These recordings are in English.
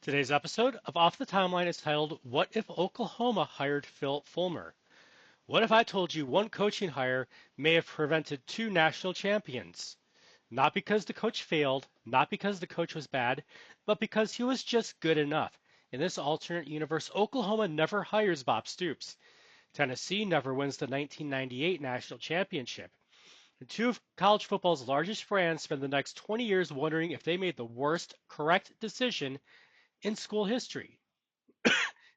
Today's episode of Off the Timeline is titled, What If Oklahoma Hired Phillip Fulmer? What if I told you one coaching hire may have prevented two national champions? Not because the coach failed, not because the coach was bad, but because he was just good enough. In this alternate universe, Oklahoma never hires Bob Stoops. Tennessee never wins the 1998 national championship. And two of college football's largest brands spend the next 20 years wondering if they made the worst correct decision in school history.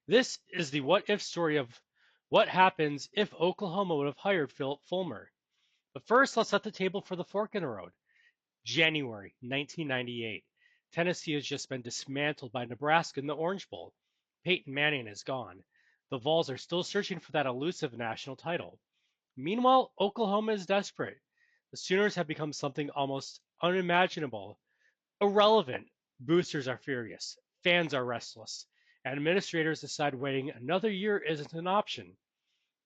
This is the what if story of what happens if Oklahoma would have hired Phillip Fulmer. But first, let's set the table for the fork in the road. January 1998. Tennessee has just been dismantled by Nebraska in the Orange Bowl. Peyton Manning is gone. The Vols are still searching for that elusive national title. Meanwhile, Oklahoma is desperate. The Sooners have become something almost unimaginable. Irrelevant. Boosters are furious. Fans are restless. And administrators decide waiting another year isn't an option.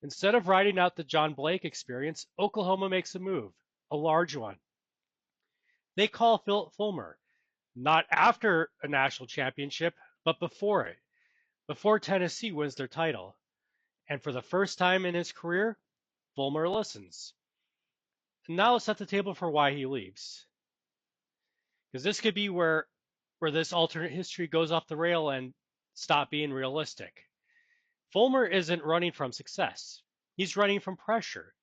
Instead of riding out the John Blake experience, Oklahoma makes a move, a large one. They call Phillip Fulmer, not after a national championship, but before it, before Tennessee wins their title. And for the first time in his career, Fulmer listens. And now let's set the table for why he leaves. Because this could be where this alternate history goes off the rail and stop being realistic. Fulmer isn't running from success. He's running from pressure.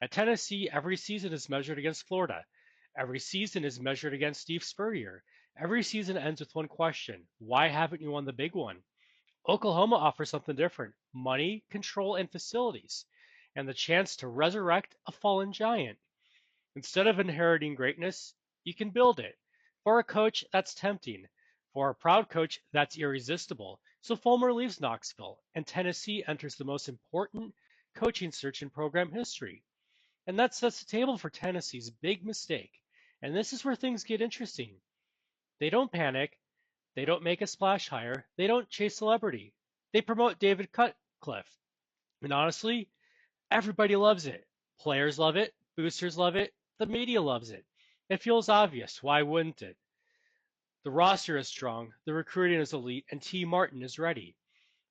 At Tennessee, every season is measured against Florida. Every season is measured against Steve Spurrier. Every season ends with one question: why haven't you won the big one? Oklahoma offers something different: money, control, and facilities, and the chance to resurrect a fallen giant. Instead of inheriting greatness, you can build it. For a coach, that's tempting. For a proud coach, that's irresistible. So Fulmer leaves Knoxville, and Tennessee enters the most important coaching search in program history. And that sets the table for Tennessee's big mistake. And this is where things get interesting. They don't panic. They don't make a splash hire. They don't chase celebrity. They promote David Cutcliffe. And honestly, everybody loves it. Players love it. Boosters love it. The media loves it. It feels obvious. Why wouldn't it? The roster is strong, the recruiting is elite, and T. Martin is ready.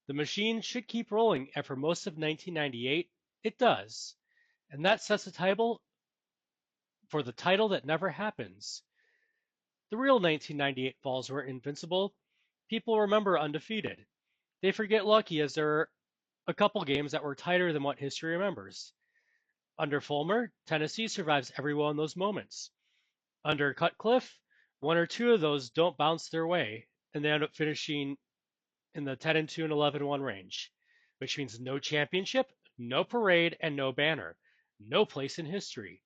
The machine should keep rolling, and for most of 1998, it does. And that sets the table for the title that never happens. The real 1998 Vols weren't invincible. People remember undefeated. They forget lucky as there are a couple games that were tighter than what history remembers. Under Fulmer, Tennessee survives every one of those moments. Under Cutcliffe, one or two of those don't bounce their way, and they end up finishing in the 10-2 and 11-1 range, which means no championship, no parade, and no banner. No place in history.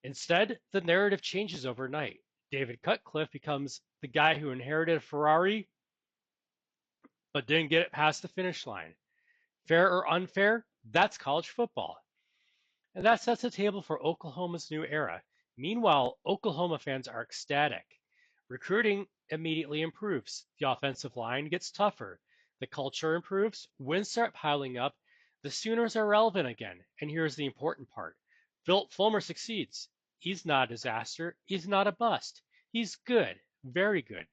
Instead, the narrative changes overnight. David Cutcliffe becomes the guy who inherited a Ferrari but didn't get it past the finish line. Fair or unfair, that's college football. And that sets the table for Oklahoma's new era. Meanwhile, Oklahoma fans are ecstatic. Recruiting immediately improves. The offensive line gets tougher. The culture improves. Wins start piling up. The Sooners are relevant again. And here's the important part: Phillip Fulmer succeeds. He's not a disaster. He's not a bust. He's good, very good,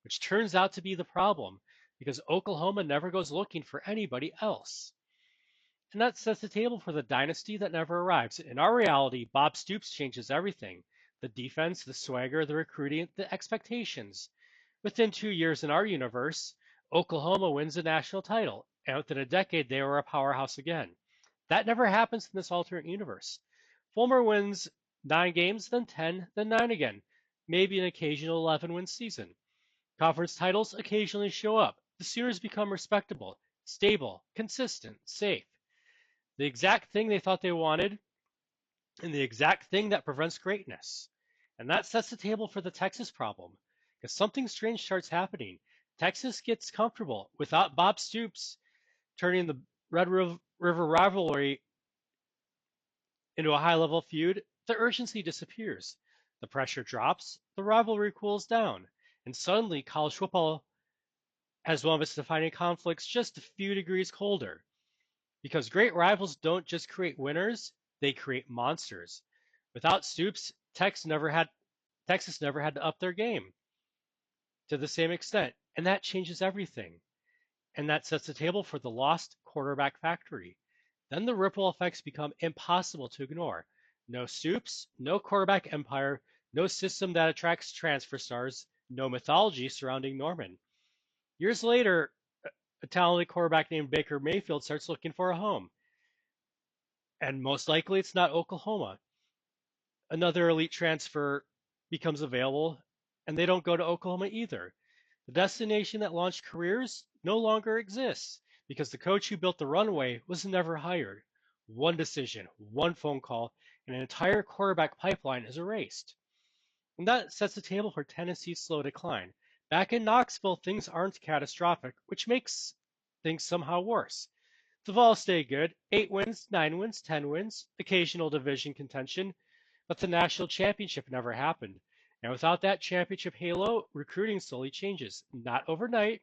which turns out to be the problem because Oklahoma never goes looking for anybody else. And that sets the table for the dynasty that never arrives. In our reality, Bob Stoops changes everything: the defense, the swagger, the recruiting, the expectations. Within 2 years in our universe, Oklahoma wins the national title, and within a decade, they were a powerhouse again. That never happens in this alternate universe. Fulmer wins 9 games, then 10, then 9 again, maybe an occasional 11-win season. Conference titles occasionally show up. The Sooners become respectable, stable, consistent, safe. The exact thing they thought they wanted, and the exact thing that prevents greatness. And that sets the table for the Texas problem, because something strange starts happening. Texas gets comfortable without Bob Stoops turning the Red River rivalry into a high level feud. The urgency disappears. The pressure drops, the rivalry cools down, and suddenly college football has one of its defining conflicts just a few degrees colder. Because great rivals don't just create winners, they create monsters. Without Stoops, Texas never had to up their game to the same extent. And that changes everything. And that sets the table for the lost quarterback factory. Then the ripple effects become impossible to ignore. No Stoops, no quarterback empire, no system that attracts transfer stars, no mythology surrounding Norman. Years later, a talented quarterback named Baker Mayfield starts looking for a home. And most likely it's not Oklahoma. Another elite transfer becomes available, and they don't go to Oklahoma either. The destination that launched careers no longer exists because the coach who built the runway was never hired. One decision, one phone call, and an entire quarterback pipeline is erased. And that sets the table for Tennessee's slow decline. Back in Knoxville, things aren't catastrophic, which makes things somehow worse. The Vols stay good, 8 wins, 9 wins, 10 wins, occasional division contention, but the national championship never happened. And without that championship halo, recruiting slowly changes. Not overnight,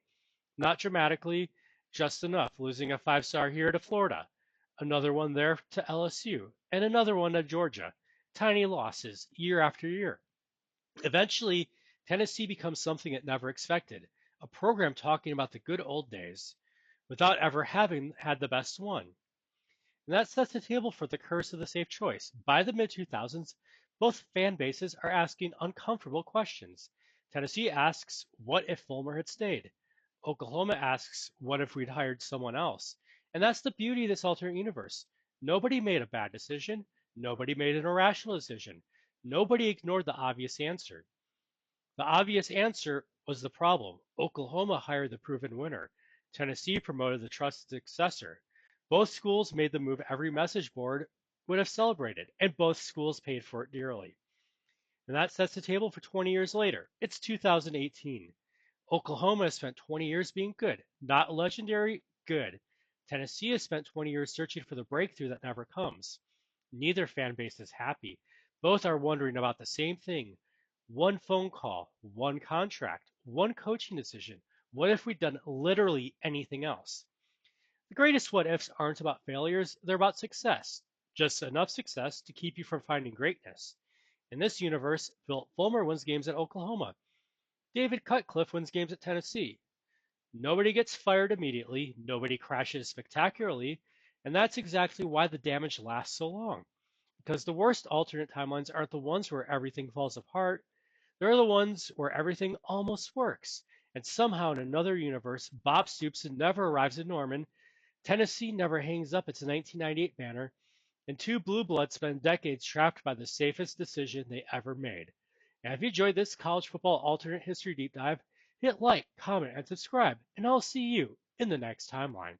not dramatically, just enough. Losing a 5-star here to Florida, another one there to LSU, and another one to Georgia. Tiny losses year after year. Eventually, Tennessee becomes something it never expected, a program talking about the good old days without ever having had the best one. And that sets the table for the curse of the safe choice. By the mid 2000s, both fan bases are asking uncomfortable questions. Tennessee asks, what if Fulmer had stayed? Oklahoma asks, what if we'd hired someone else? And that's the beauty of this alternate universe. Nobody made a bad decision. Nobody made an irrational decision. Nobody ignored the obvious answer. The obvious answer was the problem. Oklahoma hired the proven winner. Tennessee promoted the trusted successor. Both schools made the move every message board would have celebrated, and both schools paid for it dearly. And that sets the table for 20 years later. It's 2018. Oklahoma has spent 20 years being good, not legendary, good. Tennessee has spent 20 years searching for the breakthrough that never comes. Neither fan base is happy. Both are wondering about the same thing. One phone call, one contract, one coaching decision. What if we'd done literally anything else? The greatest what ifs aren't about failures, they're about success. Just enough success to keep you from finding greatness. In this universe, Phillip Fulmer wins games at Oklahoma. David Cutcliffe wins games at Tennessee. Nobody gets fired immediately, nobody crashes spectacularly, and that's exactly why the damage lasts so long. Because the worst alternate timelines aren't the ones where everything falls apart, they're the ones where everything almost works. And somehow in another universe, Bob Stoops never arrives in Norman, Tennessee never hangs up its 1998 banner, and two blue bloods spend decades trapped by the safest decision they ever made. And if you enjoyed this college football alternate history deep dive, hit like, comment, and subscribe, and I'll see you in the next timeline.